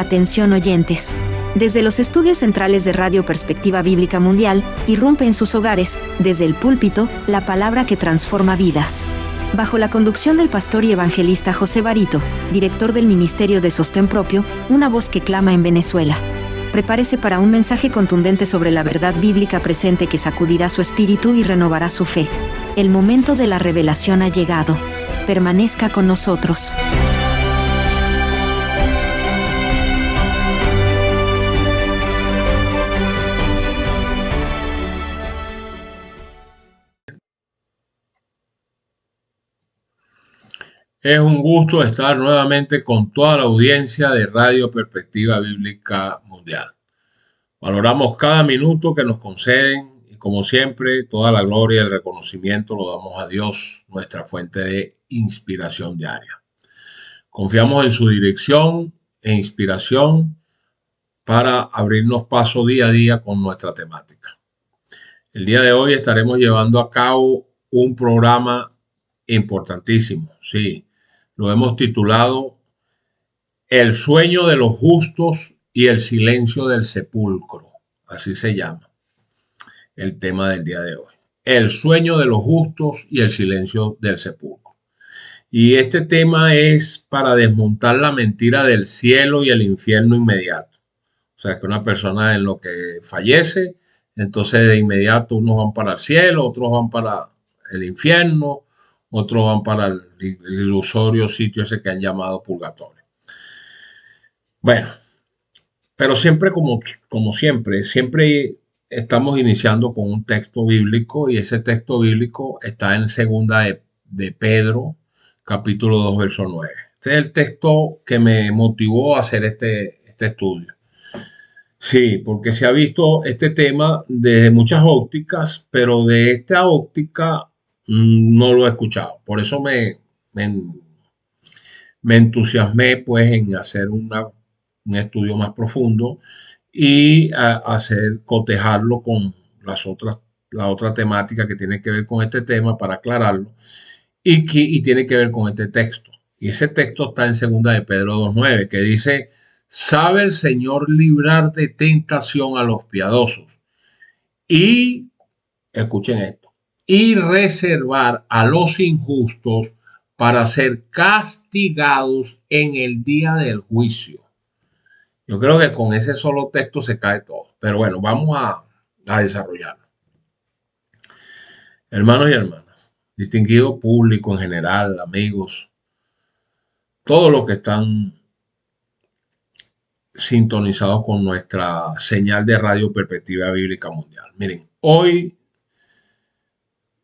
Atención oyentes. Desde los estudios centrales de Radio Perspectiva Bíblica Mundial, irrumpe en sus hogares, desde el púlpito, la palabra que transforma vidas. Bajo la conducción del pastor y evangelista José Barito, director del Ministerio de Sostén Propio, una voz que clama en Venezuela. Prepárese para un mensaje contundente sobre la verdad bíblica presente que sacudirá su espíritu y renovará su fe. El momento de la revelación ha llegado. Permanezca con nosotros. Es un gusto estar nuevamente con toda la audiencia de Radio Perspectiva Bíblica Mundial. Valoramos cada minuto que nos conceden y, como siempre, toda la gloria y el reconocimiento lo damos a Dios, nuestra fuente de inspiración diaria. Confiamos en su dirección e inspiración para abrirnos paso día a día con nuestra temática. El día de hoy estaremos llevando a cabo un programa importantísimo, sí. Lo hemos titulado El sueño de los justos y el silencio del sepulcro. Así se llama el tema del día de hoy. El sueño de los justos y el silencio del sepulcro. Y este tema es para desmontar la mentira del cielo y el infierno inmediato. O sea, que una persona en lo que fallece, entonces de inmediato unos van para el cielo, otros van para el infierno, otros van para el ilusorio sitio ese que han llamado purgatorio. Bueno, pero siempre como siempre estamos iniciando con un texto bíblico y ese texto bíblico está en segunda de Pedro, capítulo 2, verso 9. Este es el texto que me motivó a hacer este estudio. Sí, porque se ha visto este tema desde muchas ópticas, pero de esta óptica no lo he escuchado. Por eso me entusiasmé pues en hacer un estudio más profundo y cotejarlo con la otra temática que tiene que ver con este tema para aclararlo y tiene que ver con este texto. Y ese texto está en segunda de Pedro 2:9, que dice: sabe el Señor librar de tentación a los piadosos y, escuchen esto, y reservar a los injustos para ser castigados en el día del juicio. Yo creo que con ese solo texto se cae todo. Pero bueno, vamos a desarrollarlo. Hermanos y hermanas, distinguido público en general, amigos, todos los que están sintonizados con nuestra señal de Radio Perspectiva Bíblica Mundial. Miren, hoy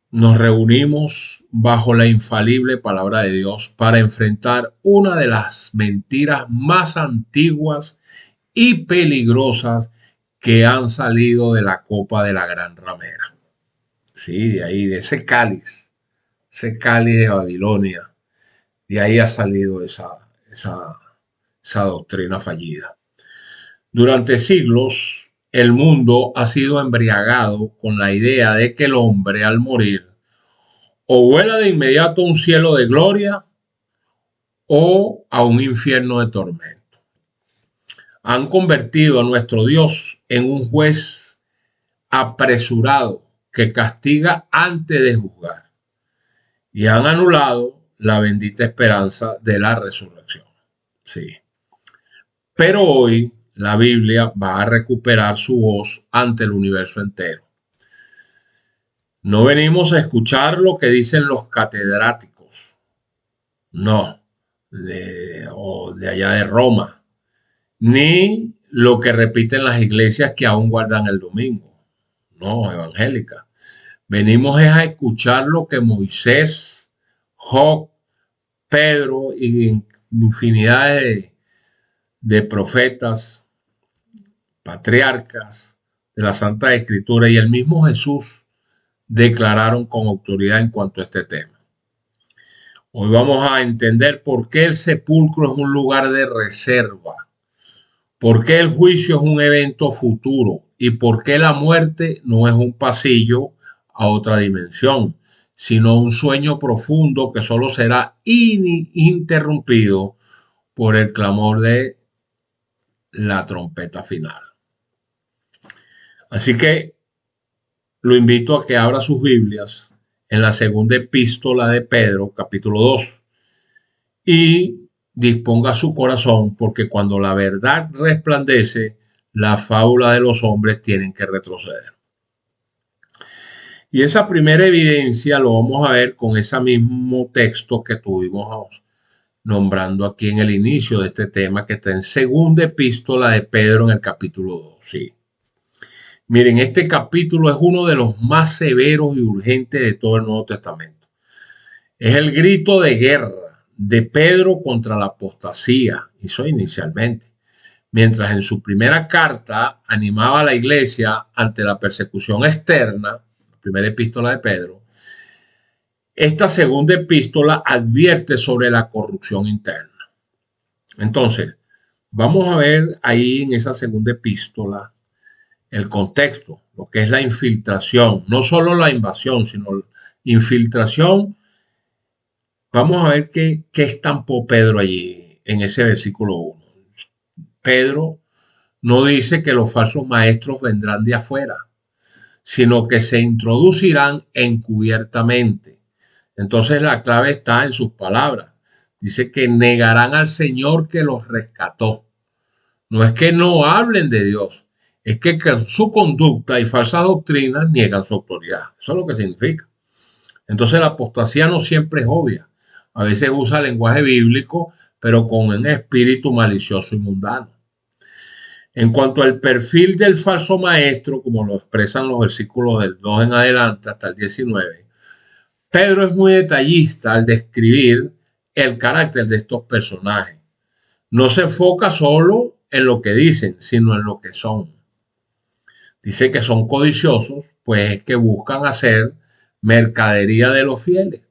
nos reunimos bajo la infalible palabra de Dios para enfrentar una de las mentiras más antiguas y peligrosas que han salido de la copa de la gran ramera. Sí, de ahí, de ese cáliz de Babilonia, de ahí ha salido esa doctrina fallida. Durante siglos, el mundo ha sido embriagado con la idea de que el hombre al morir o vuela de inmediato a un cielo de gloria o a un infierno de tormento. Han convertido a nuestro Dios en un juez apresurado que castiga antes de juzgar y han anulado la bendita esperanza de la resurrección. Sí. Pero hoy la Biblia va a recuperar su voz ante el universo entero. No venimos a escuchar lo que dicen los catedráticos, no, de allá de Roma, ni lo que repiten las iglesias que aún guardan el domingo, no, evangélicas. Venimos a escuchar lo que Moisés, Job, Pedro y infinidad de profetas, patriarcas de la Santa Escritura y el mismo Jesús declararon con autoridad en cuanto a este tema. Hoy vamos a entender por qué el sepulcro es un lugar de reserva, por qué el juicio es un evento futuro y por qué la muerte no es un pasillo a otra dimensión, sino un sueño profundo que solo será ininterrumpido por el clamor de la trompeta final. Así que lo invito a que abra sus Biblias en la segunda epístola de Pedro, capítulo 2, y disponga su corazón, porque cuando la verdad resplandece, la fábula de los hombres tienen que retroceder. Y esa primera evidencia lo vamos a ver con ese mismo texto que tuvimos nombrando aquí en el inicio de este tema, que está en segunda epístola de Pedro en el capítulo 2. Sí. Miren, este capítulo es uno de los más severos y urgentes de todo el Nuevo Testamento. Es el grito de guerra de Pedro contra la apostasía, hizo inicialmente, mientras en su primera carta animaba a la iglesia ante la persecución externa, la primera epístola de Pedro. Esta segunda epístola advierte sobre la corrupción interna. Entonces, vamos a ver ahí en esa segunda epístola el contexto, lo que es la infiltración, no solo la invasión, sino la infiltración. Vamos a ver qué estampó Pedro allí en ese versículo 1. Pedro no dice que los falsos maestros vendrán de afuera, sino que se introducirán encubiertamente. Entonces la clave está en sus palabras. Dice que negarán al Señor que los rescató. No es que no hablen de Dios, es que con su conducta y falsas doctrinas niegan su autoridad. Eso es lo que significa. Entonces la apostasía no siempre es obvia. A veces usa lenguaje bíblico, pero con un espíritu malicioso y mundano. En cuanto al perfil del falso maestro, como lo expresan los versículos del 2 en adelante hasta el 19, Pedro es muy detallista al describir el carácter de estos personajes. No se enfoca solo en lo que dicen, sino en lo que son. Dice que son codiciosos, pues es que buscan hacer mercadería de los fieles.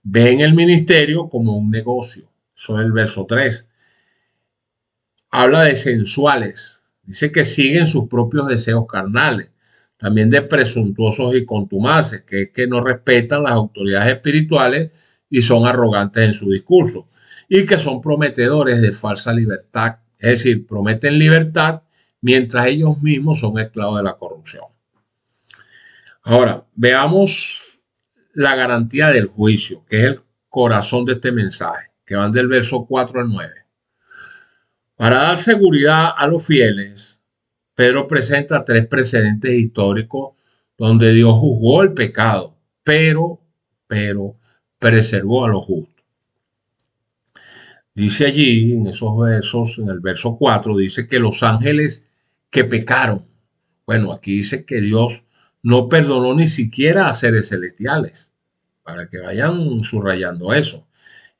Ven el ministerio como un negocio. Eso es el verso 3. Habla de sensuales. Dice que siguen sus propios deseos carnales. También de presuntuosos y contumaces, que es que no respetan las autoridades espirituales y son arrogantes en su discurso. Y que son prometedores de falsa libertad. Es decir, prometen libertad mientras ellos mismos son esclavos de la corrupción. Ahora, veamos la garantía del juicio, que es el corazón de este mensaje, que van del verso 4 al 9. Para dar seguridad a los fieles, Pedro presenta 3 precedentes históricos donde Dios juzgó el pecado, pero preservó a los justos. Dice allí, en esos versos, en el verso 4, dice que los ángeles que pecaron, bueno, aquí dice que Dios no perdonó ni siquiera a seres celestiales, para que vayan subrayando eso.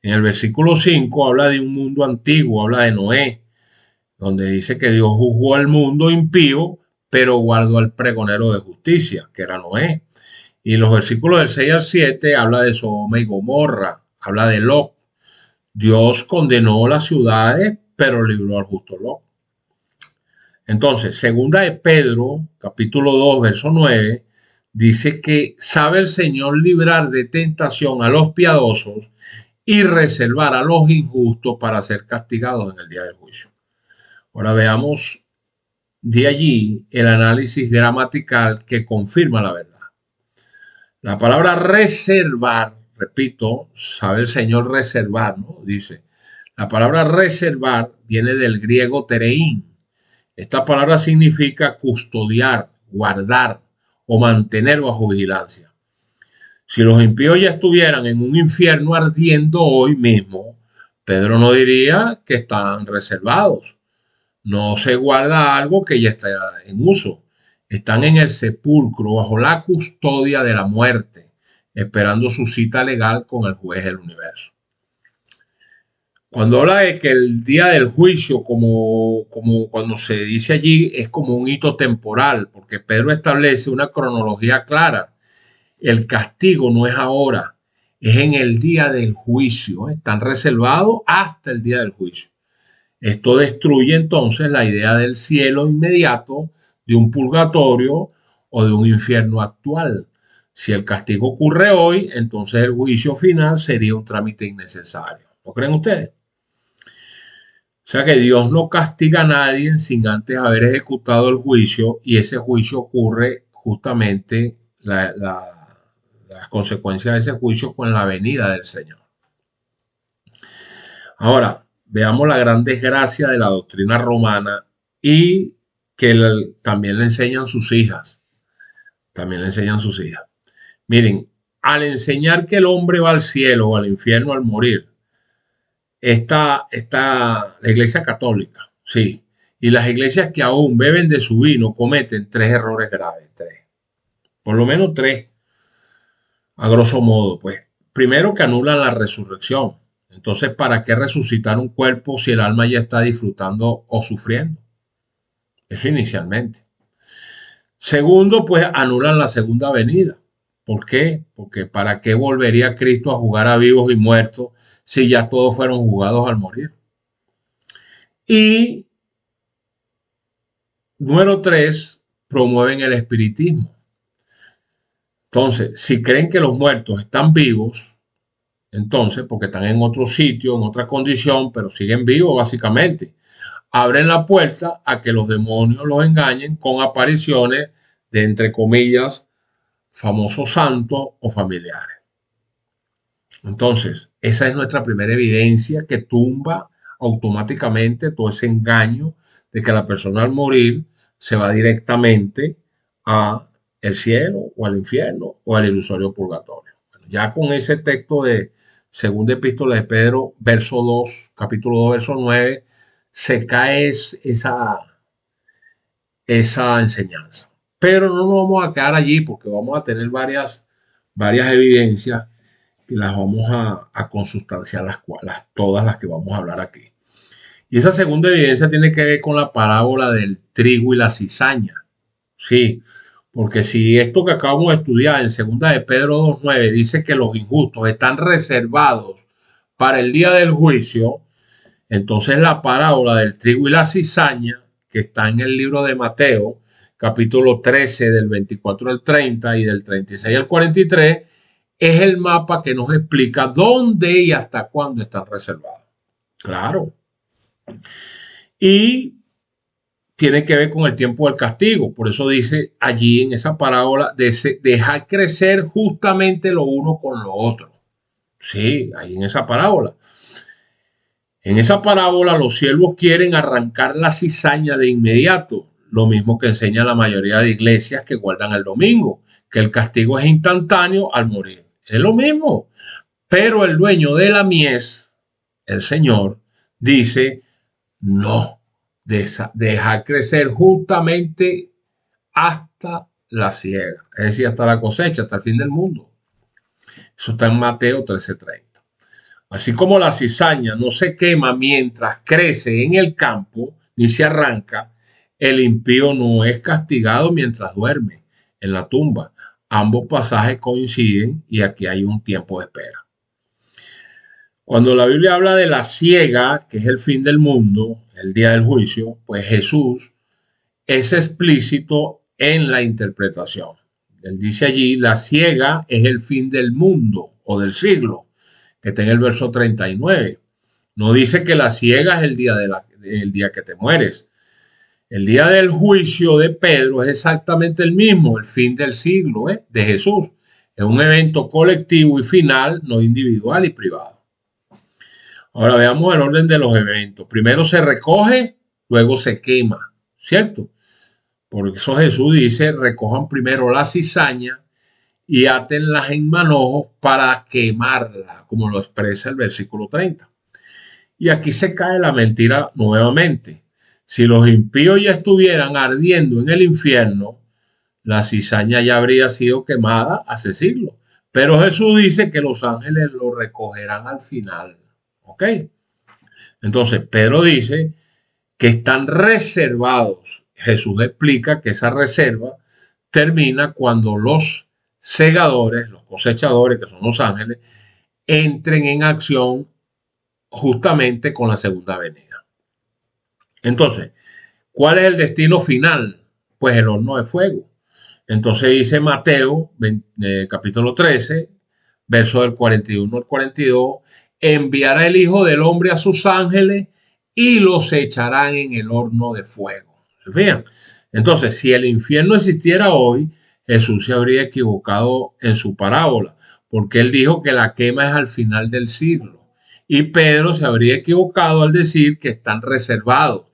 En el versículo 5 habla de un mundo antiguo, habla de Noé, donde dice que Dios juzgó al mundo impío, pero guardó al pregonero de justicia, que era Noé. Y los versículos del 6 al 7 habla de Sodoma y Gomorra, habla de Lot. Dios condenó las ciudades, pero libró al justo Lot. Entonces, segunda de Pedro, capítulo 2, verso 9, dice que sabe el Señor librar de tentación a los piadosos y reservar a los injustos para ser castigados en el día del juicio. Ahora veamos de allí el análisis gramatical que confirma la verdad. La palabra reservar, repito, sabe el Señor reservar, ¿no? Dice, la palabra reservar viene del griego tereín. Esta palabra significa custodiar, guardar o mantener bajo vigilancia. Si los impíos ya estuvieran en un infierno ardiendo hoy mismo, Pedro no diría que están reservados. No se guarda algo que ya está en uso. Están en el sepulcro bajo la custodia de la muerte, esperando su cita legal con el juez del universo. Cuando habla de que el día del juicio, como cuando se dice allí, es como un hito temporal, porque Pedro establece una cronología clara. El castigo no es ahora, es en el día del juicio. Están reservados hasta el día del juicio. Esto destruye entonces la idea del cielo inmediato, de un purgatorio o de un infierno actual. Si el castigo ocurre hoy, entonces el juicio final sería un trámite innecesario. ¿No creen ustedes? sea que Dios no castiga a nadie sin antes haber ejecutado el juicio, y ese juicio ocurre justamente las consecuencias de ese juicio con la venida del Señor. Ahora, veamos la gran desgracia de la doctrina romana y que también le enseñan sus hijas. También le enseñan sus hijas. Miren, al enseñar que el hombre va al cielo o al infierno al morir, está la Iglesia Católica, sí, y las iglesias que aún beben de su vino cometen tres errores graves, por lo menos tres, a grosso modo, pues. Primero, que anulan la resurrección. Entonces, ¿para qué resucitar un cuerpo si el alma ya está disfrutando o sufriendo? Eso inicialmente. Segundo, pues anulan la segunda venida. ¿Por qué? Porque ¿para qué volvería Cristo a jugar a vivos y muertos si ya todos fueron jugados al morir? Y número 3, promueven el espiritismo. Entonces, si creen que los muertos están vivos, entonces, porque están en otro sitio, en otra condición, pero siguen vivos básicamente, abren la puerta a que los demonios los engañen con apariciones de, entre comillas, famosos santos o familiares. Entonces, esa es nuestra primera evidencia que tumba automáticamente todo ese engaño de que la persona al morir se va directamente a el cielo o al infierno o al ilusorio purgatorio. Bueno, ya con ese texto de segunda epístola de Pedro, verso 2, capítulo 2, verso 9, se cae esa enseñanza. Pero no nos vamos a quedar allí porque vamos a tener varias evidencias que las vamos a consustanciar, todas las que vamos a hablar aquí. Y esa segunda evidencia tiene que ver con la parábola del trigo y la cizaña. Sí, porque si esto que acabamos de estudiar en segunda de Pedro 2:9 dice que los injustos están reservados para el día del juicio, entonces la parábola del trigo y la cizaña, que está en el libro de Mateo, capítulo 13, del 24 al 30 y del 36 al 43, es el mapa que nos explica dónde y hasta cuándo están reservados. Claro. Y tiene que ver con el tiempo del castigo. Por eso dice allí en esa parábola, dejar crecer justamente lo uno con lo otro. Sí, ahí en esa parábola. En esa parábola los siervos quieren arrancar la cizaña de inmediato, lo mismo que enseña la mayoría de iglesias que guardan el domingo, que el castigo es instantáneo al morir. Es lo mismo, pero el dueño de la mies, el Señor, dice no, dejar crecer justamente hasta la siega, es decir, hasta la cosecha, hasta el fin del mundo. Eso está en Mateo 13:30. Así como la cizaña no se quema mientras crece en el campo, ni se arranca, el impío no es castigado mientras duerme en la tumba. Ambos pasajes coinciden y aquí hay un tiempo de espera. Cuando la Biblia habla de la siega, que es el fin del mundo, el día del juicio, pues Jesús es explícito en la interpretación. Él dice allí, la siega es el fin del mundo o del siglo, que está en el verso 39. No dice que la siega es el día que te mueres. El día del juicio de Pedro es exactamente el mismo, el fin del siglo de Jesús. Es un evento colectivo y final, no individual y privado. Ahora veamos el orden de los eventos. Primero se recoge, luego se quema, ¿cierto? Por eso Jesús dice, recojan primero la cizaña y átenlas en manojos para quemarla, como lo expresa el versículo 30. Y aquí se cae la mentira nuevamente. Si los impíos ya estuvieran ardiendo en el infierno, la cizaña ya habría sido quemada hace siglos. Pero Jesús dice que los ángeles lo recogerán al final. ¿Ok? Entonces, Pedro dice que están reservados. Jesús explica que esa reserva termina cuando los segadores, los cosechadores, que son los ángeles, entren en acción justamente con la segunda venida. Entonces, ¿cuál es el destino final? Pues el horno de fuego. Entonces dice Mateo, capítulo 13, verso del 41 al 42, enviará el Hijo del Hombre a sus ángeles y los echarán en el horno de fuego. ¿Se fijan? Entonces, si el infierno existiera hoy, Jesús se habría equivocado en su parábola, porque él dijo que la quema es al final del siglo. Y Pedro se habría equivocado al decir que están reservados.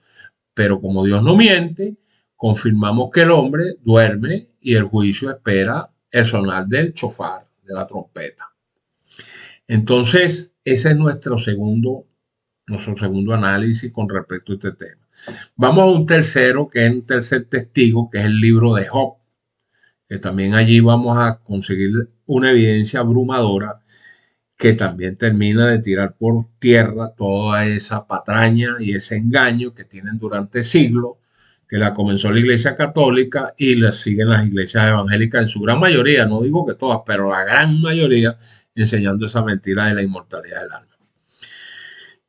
Pero como Dios no miente, confirmamos que el hombre duerme y el juicio espera el sonar del chofar, de la trompeta. Entonces, ese es nuestro segundo análisis con respecto a este tema. Vamos a un tercero, que es un tercer testigo, que es el libro de Job, que también allí vamos a conseguir una evidencia abrumadora que también termina de tirar por tierra toda esa patraña y ese engaño que tienen durante siglos, que la comenzó la Iglesia Católica y la siguen las iglesias evangélicas en su gran mayoría, no digo que todas, pero la gran mayoría, enseñando esa mentira de la inmortalidad del alma.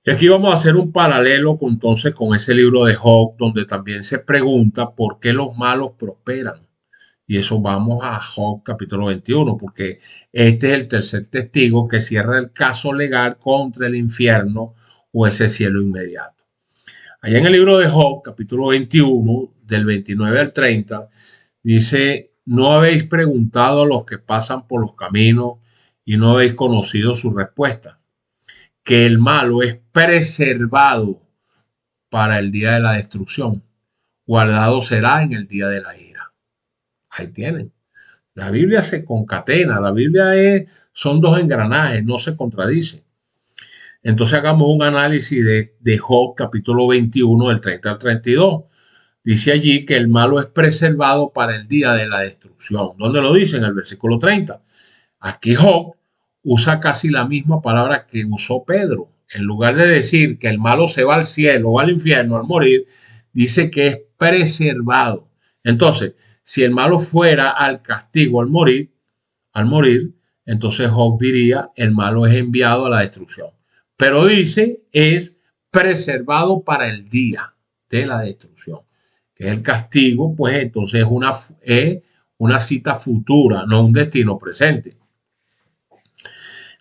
Y aquí vamos a hacer un paralelo entonces con ese libro de Job, donde también se pregunta por qué los malos prosperan. Y eso vamos a Job capítulo 21, porque este es el tercer testigo que cierra el caso legal contra el infierno o ese cielo inmediato. Allá en el libro de Job, capítulo 21, del 29 al 30, dice: ¿no habéis preguntado a los que pasan por los caminos y no habéis conocido su respuesta? Que el malo es preservado para el día de la destrucción, guardado será en el día de la ira. Ahí tienen. La Biblia se concatena, la Biblia son dos engranajes, no se contradice. Entonces hagamos un análisis de Job capítulo 21 del 30 al 32. Dice allí que el malo es preservado para el día de la destrucción. ¿Dónde lo dice? En el versículo 30. Aquí Job usa casi la misma palabra que usó Pedro. En lugar de decir que el malo se va al cielo o al infierno al morir, dice que es preservado. Entonces, si el malo fuera al castigo al morir, entonces Job diría el malo es enviado a la destrucción. Pero dice es preservado para el día de la destrucción, que es el castigo, pues entonces es una cita futura, no un destino presente.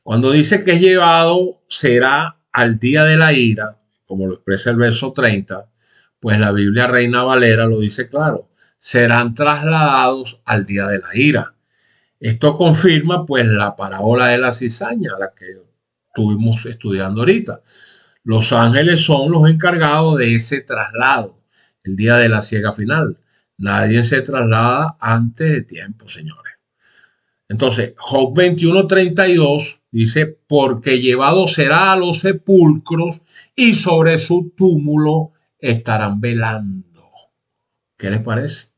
Cuando dice que es llevado será al día de la ira, como lo expresa el verso 30, pues la Biblia Reina Valera lo dice claro: serán trasladados al día de la ira. Esto confirma pues la parábola de la cizaña, la que estuvimos estudiando ahorita. Los ángeles son los encargados de ese traslado, el día de la siega final. Nadie se traslada antes de tiempo, señores. Entonces, Job 21:32 dice: porque llevado será a los sepulcros y sobre su túmulo estarán velando. ¿Qué les parece?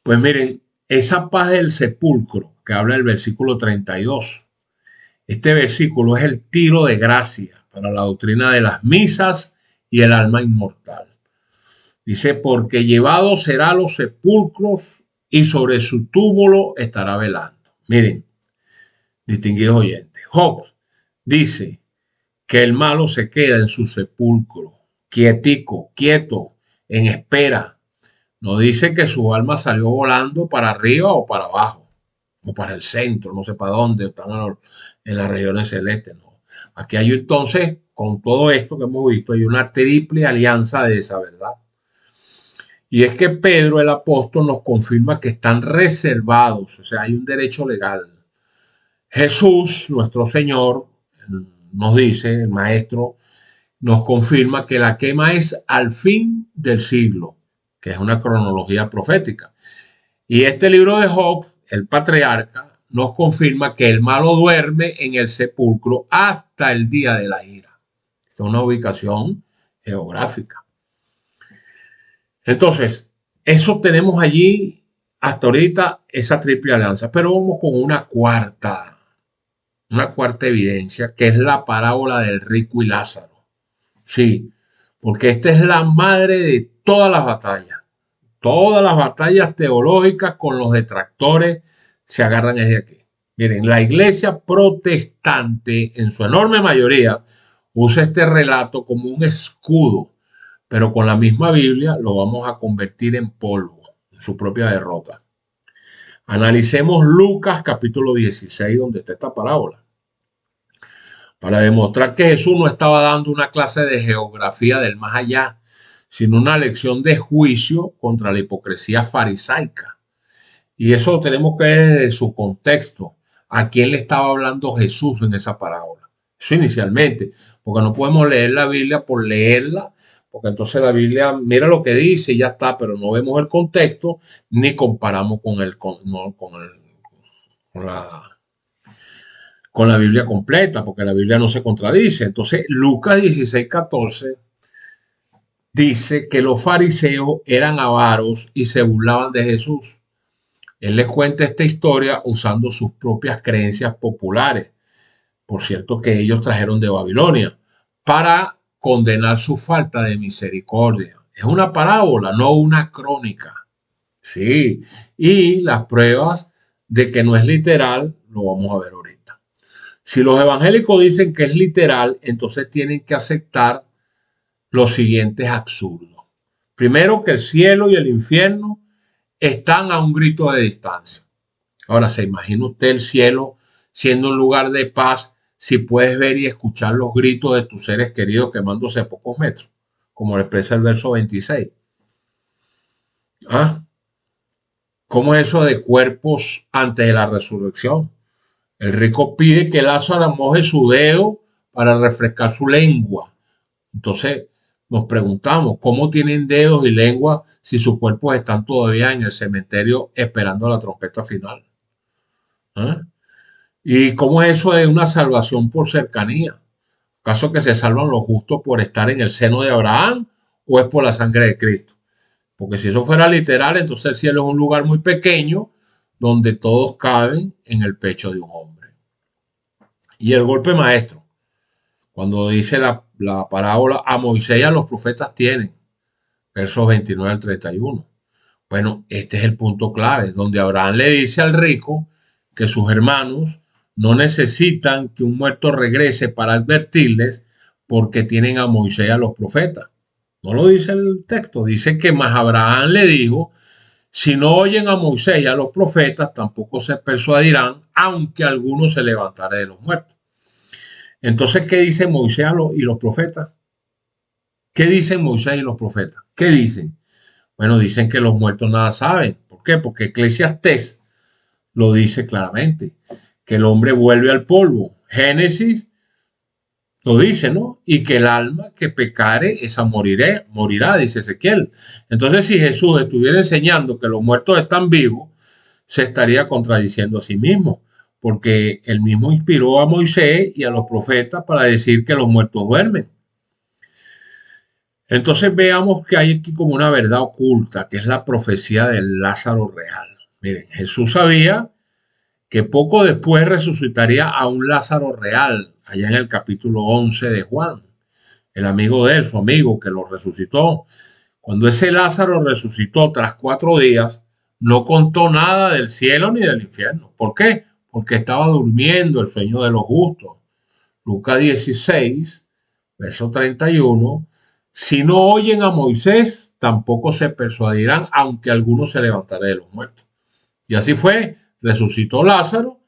Pues miren, esa paz del sepulcro que habla el versículo 32, este versículo es el tiro de gracia para la doctrina de las misas y el alma inmortal. Dice: porque llevado será a los sepulcros y sobre su túmulo estará velando. Miren, distinguidos oyentes, Job dice que el malo se queda en su sepulcro, quietico, quieto, en espera. No dice que su alma salió volando para arriba o para abajo, o para el centro, no sé para dónde, están en las regiones celestes. No. Aquí hay entonces, con todo esto que hemos visto, hay una triple alianza de esa verdad. Y es que Pedro, el apóstol, nos confirma que están reservados, o sea, hay un derecho legal. Jesús, nuestro Señor, nos dice, el Maestro, nos confirma que la quema es al fin del siglo, que es una cronología profética. Y este libro de Job, el patriarca, nos confirma que el malo duerme en el sepulcro hasta el día de la ira. Esta es una ubicación geográfica. Entonces, eso tenemos allí hasta ahorita, esa triple alianza. Pero vamos con una cuarta evidencia, que es la parábola del rico y Lázaro. Sí, porque esta es la madre de todas las batallas. Todas las batallas teológicas con los detractores se agarran desde aquí. Miren, la iglesia protestante, en su enorme mayoría, usa este relato como un escudo, pero con la misma Biblia lo vamos a convertir en polvo, en su propia derrota. Analicemos Lucas capítulo 16, donde está esta parábola. para demostrar que Jesús no estaba dando una clase de geografía del más allá, sino una lección de juicio contra la hipocresía farisaica. Y eso lo tenemos que ver desde su contexto. ¿A quién le estaba hablando Jesús en esa parábola? Eso inicialmente, porque no podemos leer la Biblia por leerla, porque entonces la Biblia mira lo que dice y ya está, pero no vemos el contexto ni comparamos con la Biblia completa, porque la Biblia no se contradice. Entonces, Lucas 16:14 dice que los fariseos eran avaros y se burlaban de Jesús. Él les cuenta esta historia usando sus propias creencias populares, por cierto que ellos trajeron de Babilonia, para condenar su falta de misericordia. Es una parábola, no una crónica. Sí, y las pruebas de que no es literal lo vamos a ver ahorita. Si los evangélicos dicen que es literal, entonces tienen que aceptar los siguientes absurdos. Primero, que el cielo y el infierno están a un grito de distancia. Ahora, ¿se imagina usted el cielo siendo un lugar de paz si puedes ver y escuchar los gritos de tus seres queridos quemándose a pocos metros? Como lo expresa el verso 26. ¿Ah? ¿Cómo es eso de cuerpos antes de la resurrección? El rico pide que Lázaro moje su dedo para refrescar su lengua. Entonces nos preguntamos, ¿cómo tienen dedos y lengua si sus cuerpos están todavía en el cementerio esperando la trompeta final? ¿Ah? ¿Y cómo es eso de una salvación por cercanía? ¿Acaso que se salvan los justos por estar en el seno de Abraham o es por la sangre de Cristo? Porque si eso fuera literal, entonces el cielo es un lugar muy pequeño donde todos caben en el pecho de un hombre. Y el golpe maestro, cuando dice la parábola, a Moisés y a los profetas tienen, versos 29 al 31. Bueno, este es el punto clave, donde Abraham le dice al rico que sus hermanos no necesitan que un muerto regrese para advertirles porque tienen a Moisés y a los profetas. No lo dice el texto, dice que más Abraham le dijo, si no oyen a Moisés y a los profetas, tampoco se persuadirán, aunque alguno se levantara de los muertos. Entonces, ¿qué dice Moisés y los profetas? ¿Qué dicen Moisés y los profetas? ¿Qué dicen? Bueno, dicen que los muertos nada saben. ¿Por qué? Porque Eclesiastés lo dice claramente, que el hombre vuelve al polvo. Génesis lo dice, ¿no? Y que el alma que pecare, esa morirá, dice Ezequiel. Entonces, si Jesús estuviera enseñando que los muertos están vivos, se estaría contradiciendo a sí mismo, porque él mismo inspiró a Moisés y a los profetas para decir que los muertos duermen. Entonces veamos que hay aquí como una verdad oculta, que es la profecía del Lázaro real. Miren, Jesús sabía que poco después resucitaría a un Lázaro real, allá en el capítulo 11 de Juan, el amigo de él, su amigo que lo resucitó. Cuando ese Lázaro resucitó tras 4 días, no contó nada del cielo ni del infierno. ¿Por qué? Porque estaba durmiendo el sueño de los justos. Lucas 16, verso 31. Si no oyen a Moisés, tampoco se persuadirán, aunque alguno se levantara de los muertos. Y así fue, resucitó Lázaro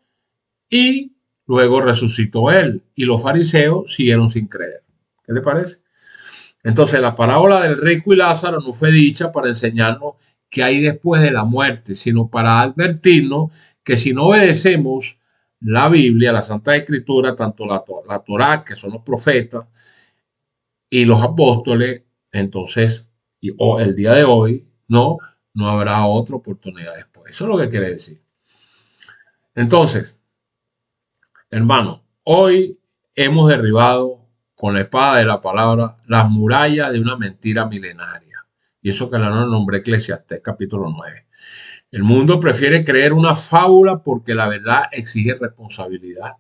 y luego resucitó él. Y los fariseos siguieron sin creer. ¿Qué le parece? Entonces, la parábola del rico y Lázaro no fue dicha para enseñarnos qué hay después de la muerte, sino para advertirnos que si no obedecemos la Biblia, la Santa Escritura, tanto la Torá, que son los profetas, y los apóstoles, entonces, o el día de hoy, no habrá otra oportunidad después. Eso es lo que quiere decir. Entonces, hermano, hoy hemos derribado con la espada de la palabra las murallas de una mentira milenaria. Y eso que la nombré Eclesiastés capítulo 9. El mundo prefiere creer una fábula porque la verdad exige responsabilidad.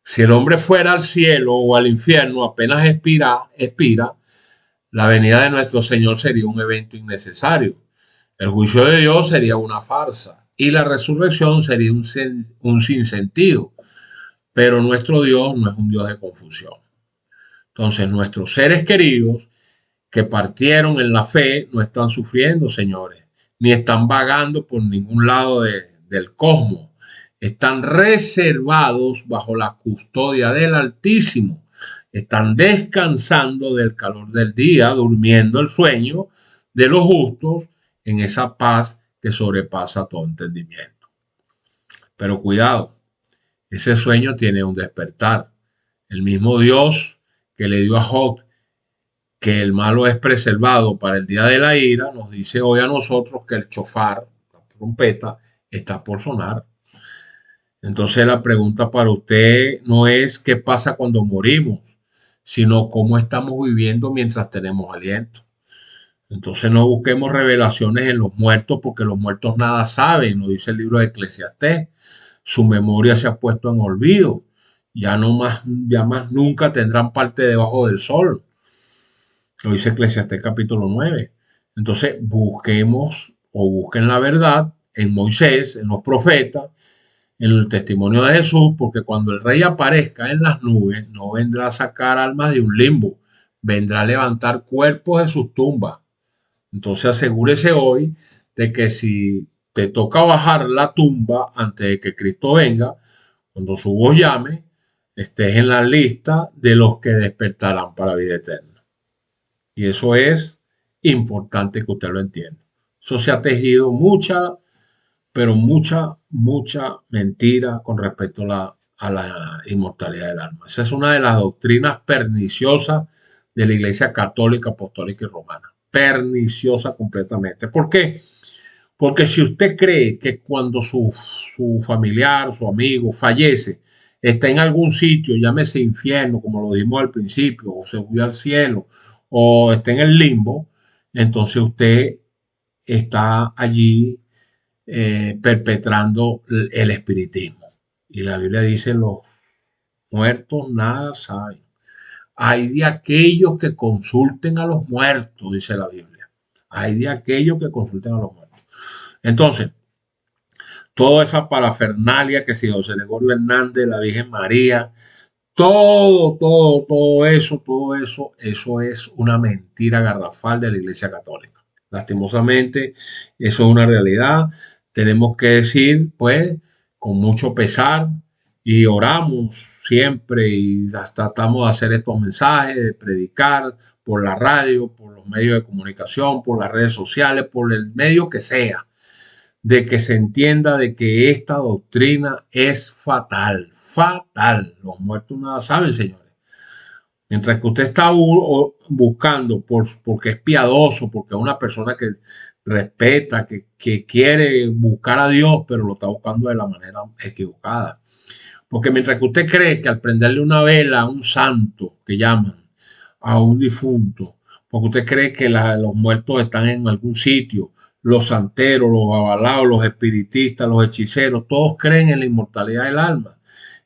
Si el hombre fuera al cielo o al infierno apenas expira, la venida de nuestro Señor sería un evento innecesario. El juicio de Dios sería una farsa y la resurrección sería un sinsentido. Pero nuestro Dios no es un Dios de confusión. Entonces, nuestros seres queridos que partieron en la fe no están sufriendo, señores, ni están vagando por ningún lado del cosmos. están reservados bajo la custodia del Altísimo. Están descansando del calor del día, durmiendo el sueño de los justos en esa paz que sobrepasa todo entendimiento. Pero cuidado, ese sueño tiene un despertar. El mismo Dios que le dio a Job que el malo es preservado para el día de la ira, nos dice hoy a nosotros que el chofar, la trompeta, está por sonar. Entonces la pregunta para usted no es qué pasa cuando morimos, sino cómo estamos viviendo mientras tenemos aliento. Entonces no busquemos revelaciones en los muertos, porque los muertos nada saben, nos dice el libro de Eclesiastés. Su memoria se ha puesto en olvido. Ya más nunca tendrán parte debajo del sol. Lo dice Eclesiastés capítulo 9. Entonces busquen la verdad en Moisés, en los profetas, en el testimonio de Jesús, porque cuando el rey aparezca en las nubes, no vendrá a sacar almas de un limbo, vendrá a levantar cuerpos de sus tumbas. Entonces asegúrese hoy de que si te toca bajar la tumba antes de que Cristo venga, cuando su voz llame, estés en la lista de los que despertarán para la vida eterna. Y eso es importante que usted lo entienda. Eso se ha tejido mucha mentira con respecto a la inmortalidad del alma. Esa es una de las doctrinas perniciosas de la Iglesia Católica, Apostólica y Romana. Perniciosa completamente. ¿Por qué? Porque si usted cree que cuando su familiar, su amigo fallece, está en algún sitio, llámese infierno, como lo dijimos al principio, o se subió al cielo, o está en el limbo, entonces usted está allí perpetrando el espiritismo. Y la Biblia dice: los muertos nada saben. Hay de aquellos que consulten a los muertos, dice la Biblia. Hay de aquellos que consulten a los muertos. Entonces, toda esa parafernalia que si José Gregorio Hernández, la Virgen María, todo eso es una mentira garrafal de la Iglesia Católica. Lastimosamente, eso es una realidad. Tenemos que decir, pues, con mucho pesar, y oramos siempre y tratamos de hacer estos mensajes, de predicar por la radio, por los medios de comunicación, por las redes sociales, por el medio que sea, de que se entienda de que esta doctrina es fatal. Los muertos nada saben, señores. Mientras que usted está buscando porque es piadoso, porque es una persona que respeta, que quiere buscar a Dios, pero lo está buscando de la manera equivocada. Porque mientras que usted cree que al prenderle una vela a un santo, que llaman, a un difunto, porque usted cree que los muertos están en algún sitio, los santeros, los avalados, los espiritistas, los hechiceros, todos creen en la inmortalidad del alma.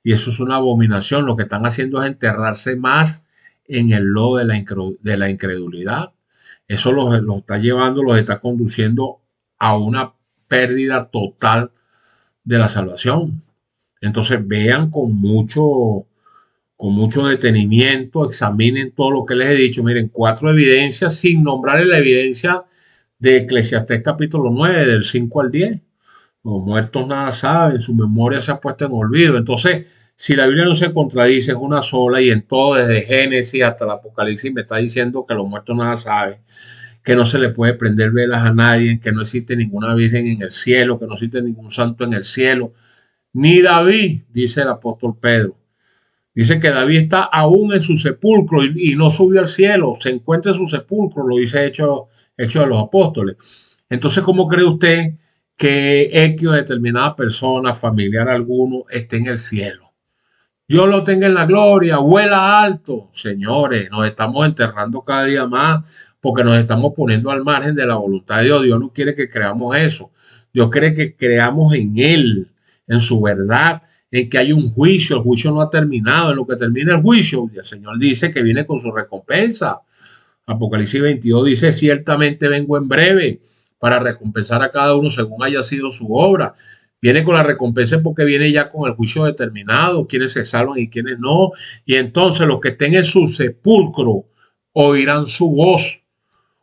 Y eso es una abominación. Lo que están haciendo es enterrarse más en el lodo de la incredulidad. Eso los está llevando, los está conduciendo a una pérdida total de la salvación. Entonces vean con mucho detenimiento, examinen todo lo que les he dicho. Miren, 4 evidencias sin nombrarle la evidencia de Eclesiastés capítulo 9, del 5 al 10. Los muertos nada saben, su memoria se ha puesto en olvido. Entonces, si la Biblia no se contradice, es una sola, y en todo, desde Génesis hasta el Apocalipsis, me está diciendo que los muertos nada saben, que no se le puede prender velas a nadie, que no existe ninguna virgen en el cielo, que no existe ningún santo en el cielo. Ni David, dice el apóstol Pedro. Dice que David está aún en su sepulcro y no subió al cielo, se encuentra en su sepulcro, lo dice Hecho de los Apóstoles. Entonces, ¿cómo cree usted que X o determinada persona, familiar alguno, esté en el cielo? Dios lo tenga en la gloria, vuela alto. Señores, nos estamos enterrando cada día más porque nos estamos poniendo al margen de la voluntad de Dios. Dios no quiere que creamos eso. Dios quiere que creamos en Él, en su verdad, en que hay un juicio. El juicio no ha terminado. En lo que termina el juicio, el Señor dice que viene con su recompensa. Apocalipsis 22 dice: ciertamente vengo en breve para recompensar a cada uno según haya sido su obra. Viene con la recompensa porque viene ya con el juicio determinado, quienes se salvan y quienes no. Y entonces los que estén en su sepulcro oirán su voz.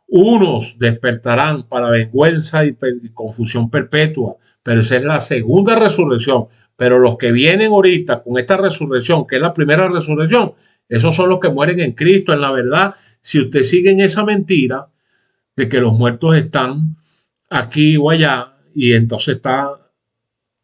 Unos despertarán para vergüenza y confusión perpetua, pero esa es la segunda resurrección. Pero los que vienen ahorita con esta resurrección, que es la primera resurrección, esos son los que mueren en Cristo, en la verdad. Si usted sigue en esa mentira de que los muertos están aquí o allá, y entonces está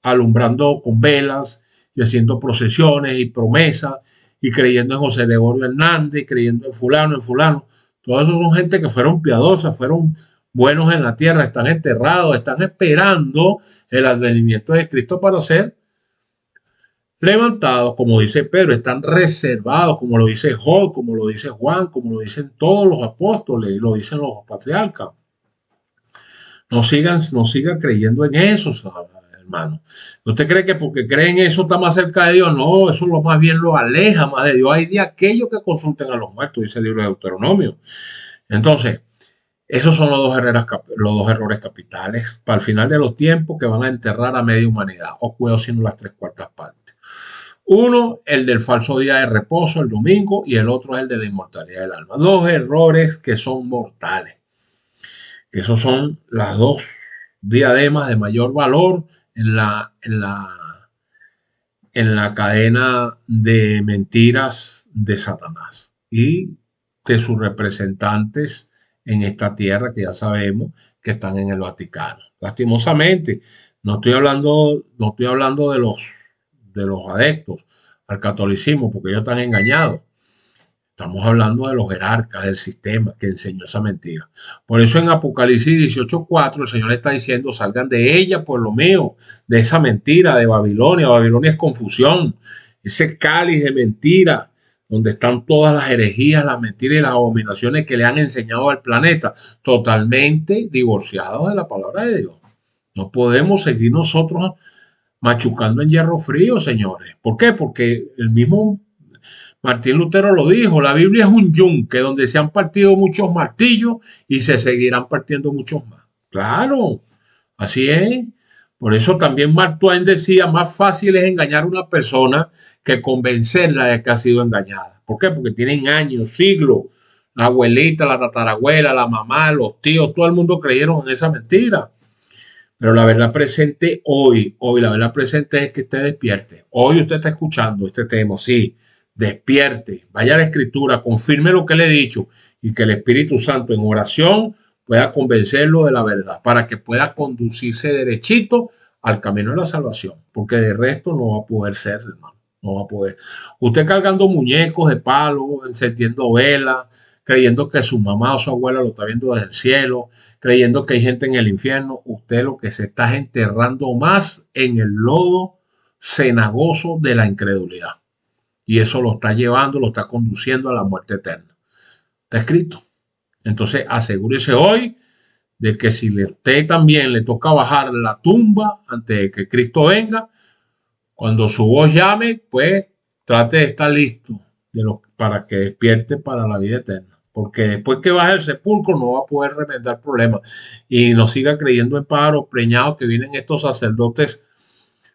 alumbrando con velas y haciendo procesiones y promesas y creyendo en José Gregorio Hernández, creyendo en fulano. Todos esos son gente que fueron piadosas, fueron buenos en la tierra, están enterrados, están esperando el advenimiento de Cristo para ser levantados, como dice Pedro, están reservados, como lo dice Job, como lo dice Juan, como lo dicen todos los apóstoles y lo dicen los patriarcas. No sigan creyendo en eso, hermano. ¿Usted cree que porque creen eso está más cerca de Dios? No, eso más bien lo aleja más de Dios. Hay de aquellos que consulten a los muertos, dice el libro de Deuteronomio. Entonces, esos son los dos errores capitales para el final de los tiempos que van a enterrar a media humanidad, o cuidado sino las 3/4 partes. Uno, el del falso día de reposo, el domingo, y el otro es el de la inmortalidad del alma. Dos errores que son mortales. Esos son las dos diademas de mayor valor en la cadena de mentiras de Satanás y de sus representantes en esta tierra, que ya sabemos que están en el Vaticano. Lastimosamente, no estoy hablando de los adeptos al catolicismo, porque ellos están engañados. Estamos hablando de los jerarcas del sistema que enseñó esa mentira. Por eso en Apocalipsis 18:4 el Señor está diciendo: salgan de ella, pueblo mío, de esa mentira de Babilonia. Babilonia es confusión, ese cáliz de mentira, donde están todas las herejías, las mentiras y las abominaciones que le han enseñado al planeta, totalmente divorciados de la palabra de Dios. No podemos seguir nosotros machucando en hierro frío, señores. ¿Por qué? Porque el mismo Martín Lutero lo dijo: la Biblia es un yunque donde se han partido muchos martillos y se seguirán partiendo muchos más. Claro, así es. Por eso también Mark Twain decía: más fácil es engañar a una persona que convencerla de que ha sido engañada. ¿Por qué? Porque tienen años, siglos. La abuelita, la tatarabuela, la mamá, los tíos, todo el mundo creyeron en esa mentira. Pero la verdad presente hoy, la verdad presente es que usted despierte. Hoy usted está escuchando este tema, sí. Despierte, vaya a la escritura, confirme lo que le he dicho y que el Espíritu Santo en oración pueda convencerlo de la verdad para que pueda conducirse derechito al camino de la salvación, porque de resto no va a poder ser, hermano, no va a poder. Usted cargando muñecos de palo, encendiendo velas, creyendo que su mamá o su abuela lo está viendo desde el cielo, creyendo que hay gente en el infierno, usted lo que se está enterrando más en el lodo cenagoso de la incredulidad. Y eso lo está llevando, lo está conduciendo a la muerte eterna. Está escrito. Entonces asegúrese hoy de que si usted también le toca bajar la tumba antes de que Cristo venga, cuando su voz llame, pues trate de estar listo para que despierte para la vida eterna. Porque después que baje el sepulcro no va a poder remediar problemas. Y no siga creyendo en pájaros preñados que vienen estos sacerdotes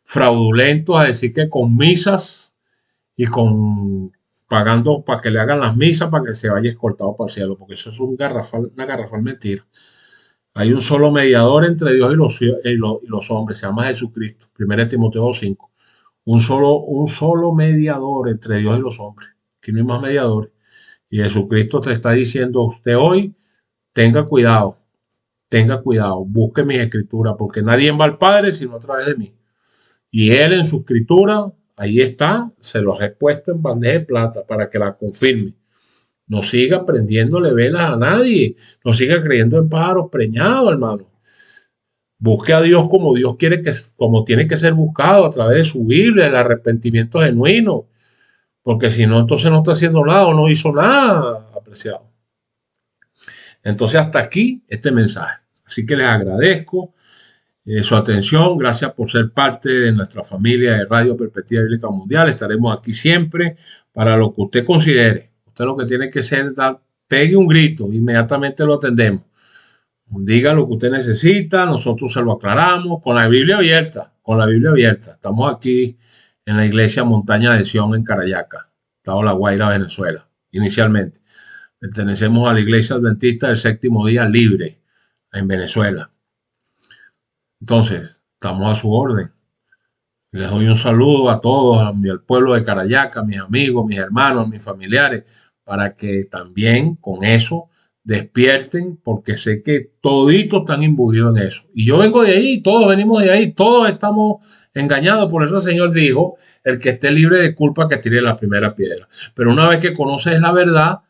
fraudulentos a decir que con misas y pagando para que le hagan las misas para que se vaya escoltado para el cielo, porque eso es una garrafal mentira. Hay un solo mediador entre Dios y los hombres, se llama Jesucristo. 1 Timoteo 2:5. Un solo mediador entre Dios y los hombres. Aquí no hay más mediadores. Y Jesucristo te está diciendo: usted hoy tenga cuidado, busque mis escrituras, porque nadie va al Padre sino a través de mí. Y Él en su escritura, ahí está, se los he puesto en bandeja de plata para que la confirme. No siga prendiéndole velas a nadie, no siga creyendo en pájaros preñados, hermano. Busque a Dios como Dios quiere como tiene que ser buscado, a través de su Biblia, el arrepentimiento genuino. Porque si no, entonces no está haciendo nada o no hizo nada, apreciado. Entonces hasta aquí este mensaje. Así que les agradezco su atención. Gracias por ser parte de nuestra familia de Radio Perspectiva Bíblica Mundial. Estaremos aquí siempre para lo que usted considere. Usted lo que tiene que hacer es pegue un grito, inmediatamente lo atendemos. Diga lo que usted necesita, nosotros se lo aclaramos con la Biblia abierta, Estamos aquí en la iglesia Montaña de Sion en Carayaca, Estado La Guaira, Venezuela, inicialmente. Pertenecemos a la iglesia adventista del séptimo día libre en Venezuela. Entonces, estamos a su orden. Les doy un saludo a todos, al pueblo de Carayaca, a mis amigos, mis hermanos, mis familiares, para que también con eso despierten, porque sé que toditos están imbuidos en eso. Y yo vengo de ahí, todos venimos de ahí, todos estamos engañados. Por eso el Señor dijo, el que esté libre de culpa, que tire la primera piedra. Pero una vez que conoces la verdad,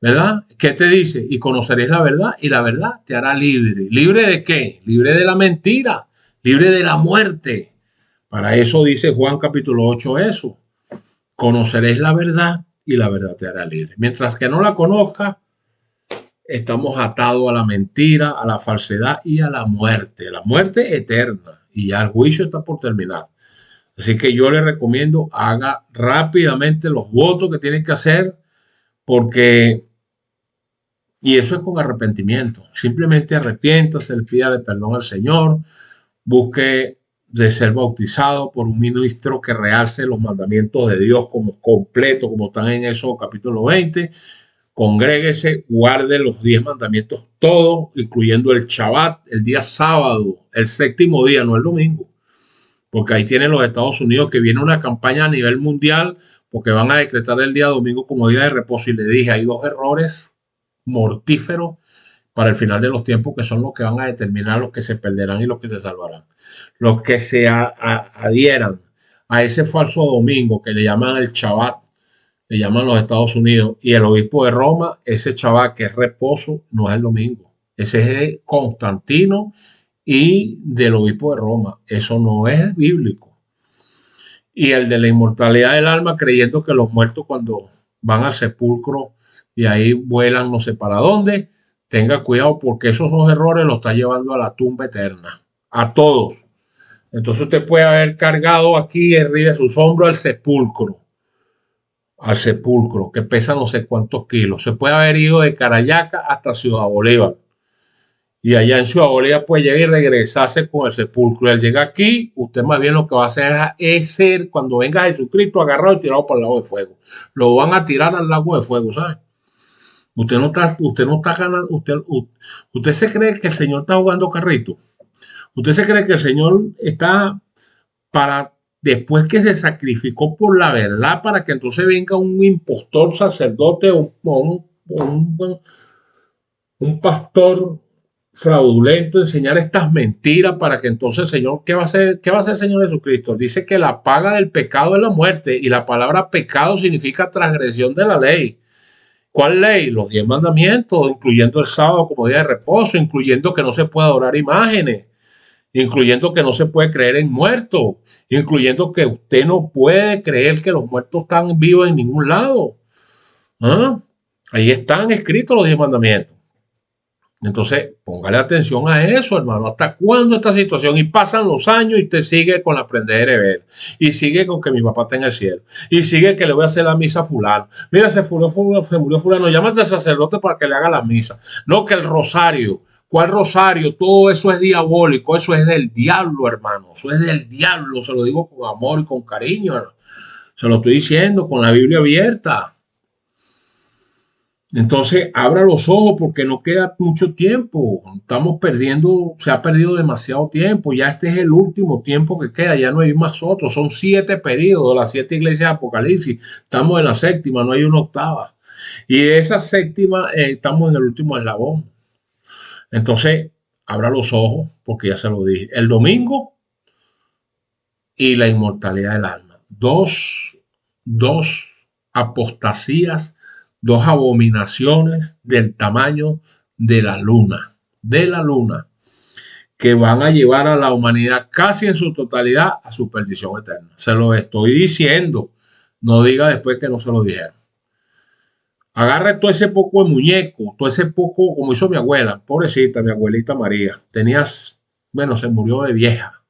¿verdad? ¿Qué te dice? Y conoceréis la verdad y la verdad te hará libre. ¿Libre de qué? Libre de la mentira, libre de la muerte. Para eso dice Juan capítulo 8 eso. Conoceréis la verdad y la verdad te hará libre. Mientras que no la conozcas, estamos atados a la mentira, a la falsedad y a la muerte eterna. Y ya el juicio está por terminar. Así que yo le recomiendo haga rápidamente los votos que tiene que hacer, porque, y eso es con arrepentimiento. Simplemente arrepiéntase, le pida perdón al Señor, busque de ser bautizado por un ministro que realce los mandamientos de Dios como completo, como están en eso capítulo 20. Congréguese, guarde los 10 mandamientos todos, incluyendo el Shabbat, el día sábado, el séptimo día, no el domingo. Porque ahí tienen los Estados Unidos que viene una campaña a nivel mundial porque van a decretar el día domingo como día de reposo. Y le dije, hay dos errores mortíferos para el final de los tiempos que son los que van a determinar los que se perderán y los que se salvarán. Los que se adhieran a ese falso domingo que le llaman el Shabbat, le llaman los Estados Unidos, y el obispo de Roma, ese Shabbat que es reposo, no es el domingo. Ese es de Constantino y del obispo de Roma. Eso no es bíblico. Y el de la inmortalidad del alma, creyendo que los muertos cuando van al sepulcro y ahí vuelan no sé para dónde, tenga cuidado porque esos dos errores los está llevando a la tumba eterna. A todos. Entonces usted puede haber cargado aquí arriba de sus hombros al sepulcro, que pesa no sé cuántos kilos. Se puede haber ido de Carayaca hasta Ciudad Bolívar. Y allá en Ciudad Bolívar puede llegar y regresarse con el sepulcro. Y al llegar aquí, usted más bien lo que va a hacer es ser, cuando venga Jesucristo, agarrado y tirado para el lago de fuego. Lo van a tirar al lago de fuego, ¿sabe? Usted no está ganando, usted se cree que el Señor está jugando carrito. Usted se cree que el Señor está para después que se sacrificó por la verdad, para que entonces venga un impostor sacerdote o un pastor fraudulento enseñar estas mentiras para que entonces el Señor, ¿qué va a hacer? ¿Qué va a hacer el Señor Jesucristo? Dice que la paga del pecado es la muerte, y la palabra pecado significa transgresión de la ley. ¿Cuál ley? Los 10 mandamientos, incluyendo el sábado como día de reposo, incluyendo que no se puede adorar imágenes, incluyendo que no se puede creer en muertos, incluyendo que usted no puede creer que los muertos están vivos en ningún lado. ¿Ah? Ahí están escritos los 10 mandamientos. Entonces, póngale atención a eso, hermano. ¿Hasta cuándo esta situación? Y pasan los años y usted sigue con la aprender de ver. Y sigue con que mi papá está en el cielo. Y sigue que le voy a hacer la misa a fulano. Mira, se murió fulano. Llámate al sacerdote para que le haga la misa. No, que el rosario. ¿Cuál rosario? Todo eso es diabólico. Eso es del diablo, hermano. Eso es del diablo. Se lo digo con amor y con cariño, hermano. Se lo estoy diciendo con la Biblia abierta. Entonces, abra los ojos porque no queda mucho tiempo. Estamos perdiendo, se ha perdido demasiado tiempo. Ya este es el último tiempo que queda, ya no hay más otros. Son 7 periodos, las 7 iglesias de Apocalipsis. Estamos en la séptima, no hay una octava. Y de esa séptima estamos en el último eslabón. Entonces, abra los ojos porque ya se lo dije. El domingo y la inmortalidad del alma. Dos apostasías, 2 abominaciones del tamaño de la luna, que van a llevar a la humanidad casi en su totalidad a su perdición eterna. Se lo estoy diciendo, no diga después que no se lo dijeron. Agarre todo ese poco de muñeco, todo ese poco, como hizo mi abuela, pobrecita, mi abuelita María, se murió de vieja.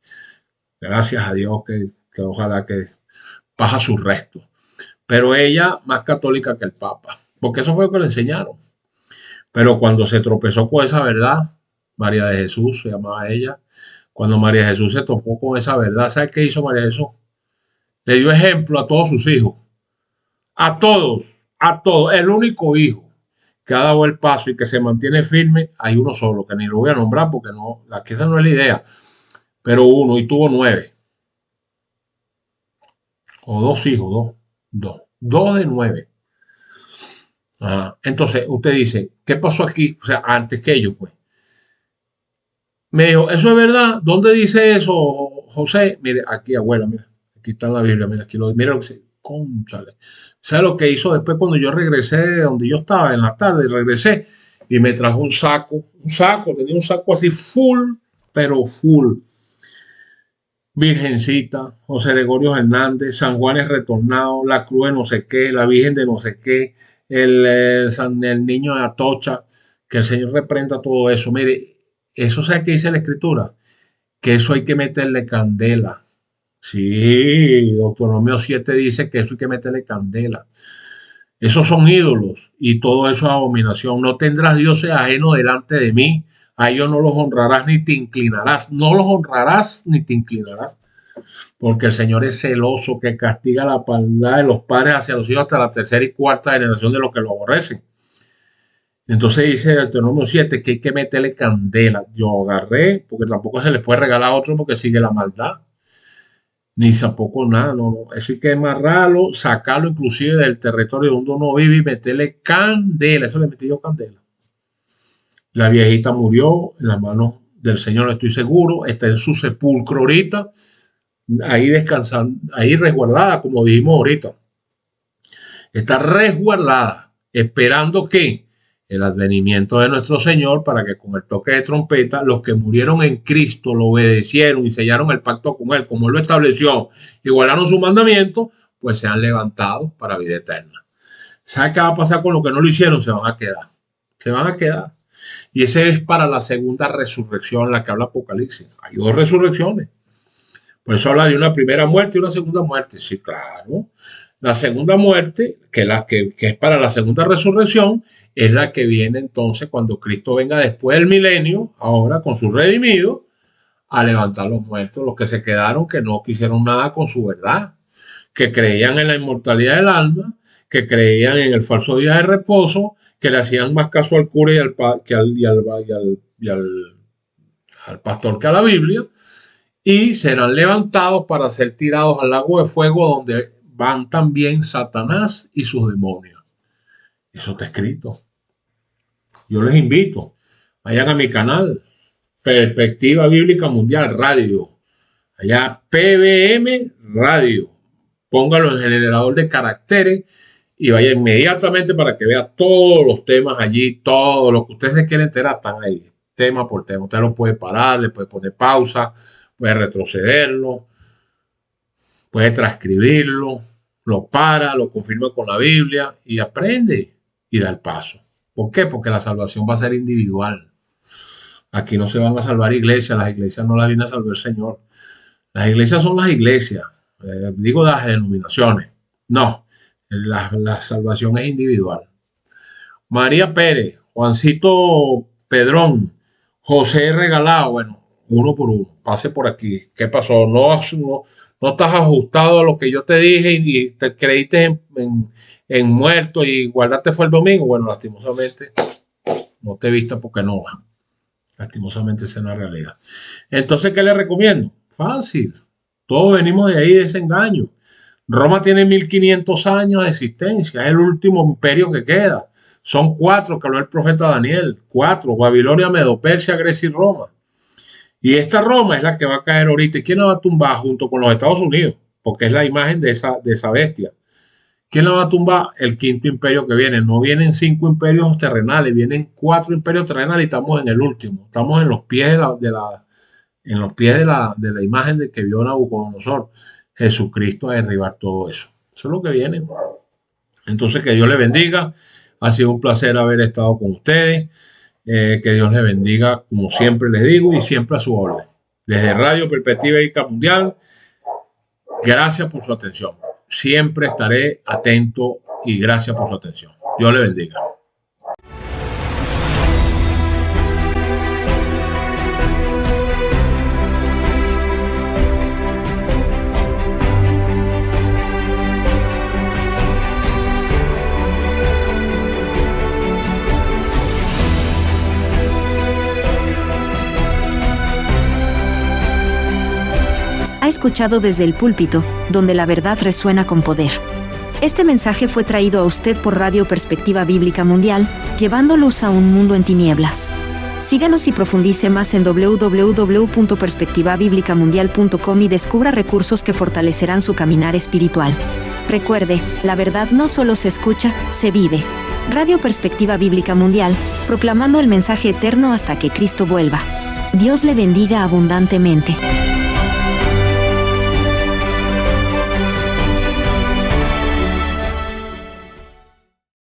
Gracias a Dios que ojalá que baja sus restos. Pero ella más católica que el Papa, porque eso fue lo que le enseñaron. Pero cuando se tropezó con esa verdad, María de Jesús se llamaba ella, cuando María de Jesús se topó con esa verdad, ¿sabe qué hizo María de Jesús? Le dio ejemplo a todos sus hijos, a todos, el único hijo que ha dado el paso y que se mantiene firme, hay uno solo, que ni lo voy a nombrar porque no, esa no es la idea, pero uno, y tuvo 9. o 2 hijos, dos de 9. Entonces usted dice, ¿qué pasó aquí? O sea, antes que ellos, pues. Me dijo, ¿eso es verdad? ¿Dónde dice eso, José? Mire, aquí, abuela, mira, aquí está en la Biblia, mira, mira lo que dice. Cónchale. ¿Sabe lo que hizo después cuando yo regresé de donde yo estaba en la tarde? Regresé y me trajo un saco, tenía un saco así full, pero full. Virgencita, José Gregorio Hernández, San Juan es retornado, la cruz de no sé qué, la Virgen de no sé qué, el niño de Atocha, que el Señor reprenda todo eso. Mire, eso sabe que dice la Escritura, que eso hay que meterle candela. Sí, Deuteronomio 7 dice que eso hay que meterle candela. Esos son ídolos y todo eso es abominación. No tendrás dioses ajenos delante de mí. A ellos no los honrarás ni te inclinarás. No los honrarás ni te inclinarás. Porque el Señor es celoso, que castiga la maldad de los padres hacia los hijos hasta la tercera y cuarta generación de los que lo aborrecen. Entonces dice Deuteronomio 7 que hay que meterle candela. Yo agarré, porque tampoco se le puede regalar a otro porque sigue la maldad. Ni tampoco nada, no. Eso hay que amarrarlo, sacarlo inclusive del territorio donde uno vive y meterle candela. Eso le metí yo candela. La viejita murió en las manos del Señor, estoy seguro. Está en su sepulcro ahorita, ahí descansando, ahí resguardada, como dijimos ahorita. Está resguardada, esperando que el advenimiento de nuestro Señor, para que con el toque de trompeta, los que murieron en Cristo lo obedecieron y sellaron el pacto con Él, como Él lo estableció, y guardaron su mandamiento, pues sean levantados para vida eterna. ¿Sabe qué va a pasar con los que no lo hicieron? Se van a quedar. Se van a quedar. Y ese es para la segunda resurrección, la que habla Apocalipsis. Hay 2 resurrecciones. Por eso habla de una primera muerte y una segunda muerte. Sí, claro. La segunda muerte, que es para la segunda resurrección, es la que viene entonces cuando Cristo venga después del milenio, ahora con sus redimidos, a levantar los muertos, los que se quedaron, que no quisieron nada con su verdad, que creían en la inmortalidad del alma, que creían en el falso día de reposo, que le hacían más caso al cura y al pastor que a la Biblia, y serán levantados para ser tirados al lago de fuego donde van también Satanás y sus demonios. Eso está escrito. Yo les invito, vayan a mi canal, Perspectiva Bíblica Mundial Radio, allá PBM Radio, póngalo en generador de caracteres y vaya inmediatamente para que vea todos los temas allí, todo lo que ustedes se quieren enterar están ahí, tema por tema. Usted lo puede parar, le puede poner pausa, puede retrocederlo, puede transcribirlo, lo para, lo confirma con la Biblia y aprende y da el paso. ¿Por qué? Porque la salvación va a ser individual. Aquí no se van a salvar iglesias, las iglesias no las viene a salvar el Señor. Las iglesias son las iglesias, digo las denominaciones. No, la salvación es individual. María Pérez, Juancito Pedrón, José Regalado, bueno, uno por uno, pase por aquí. ¿Qué pasó? No estás ajustado a lo que yo te dije y te creíste en muerto y guardaste fue el domingo. Bueno, lastimosamente no te viste porque no va. Lastimosamente esa es la realidad. Entonces, ¿qué le recomiendo? Fácil. Todos venimos de ahí, de ese engaño. Roma tiene 1500 años de existencia. Es el último imperio que queda. Son 4 que habló el profeta Daniel. 4. Babilonia, Medo, Persia, Grecia y Roma. Y esta Roma es la que va a caer ahorita. ¿Y quién la va a tumbar junto con los Estados Unidos? Porque es la imagen de esa bestia. ¿Quién la va a tumbar? El 5.º imperio que viene. No vienen 5 imperios terrenales, vienen 4 imperios terrenales y estamos en el último. Estamos en los pies de la imagen de que vio Nabucodonosor. Jesucristo a derribar todo eso. Eso es lo que viene. Entonces, que Dios le bendiga. Ha sido un placer haber estado con ustedes. Que Dios les bendiga, como siempre les digo, y siempre a su orden. Desde Radio Perspectiva Bíblica Mundial, gracias por su atención. Siempre estaré atento y gracias por su atención. Dios le bendiga. escuchado desde el púlpito, donde la verdad resuena con poder. Este mensaje fue traído a usted por Radio Perspectiva Bíblica Mundial, llevando luz a un mundo en tinieblas. Síganos y profundice más en www.perspectivabiblicamundial.com y descubra recursos que fortalecerán su caminar espiritual. Recuerde, la verdad no solo se escucha, se vive. Radio Perspectiva Bíblica Mundial, proclamando el mensaje eterno hasta que Cristo vuelva. Dios le bendiga abundantemente.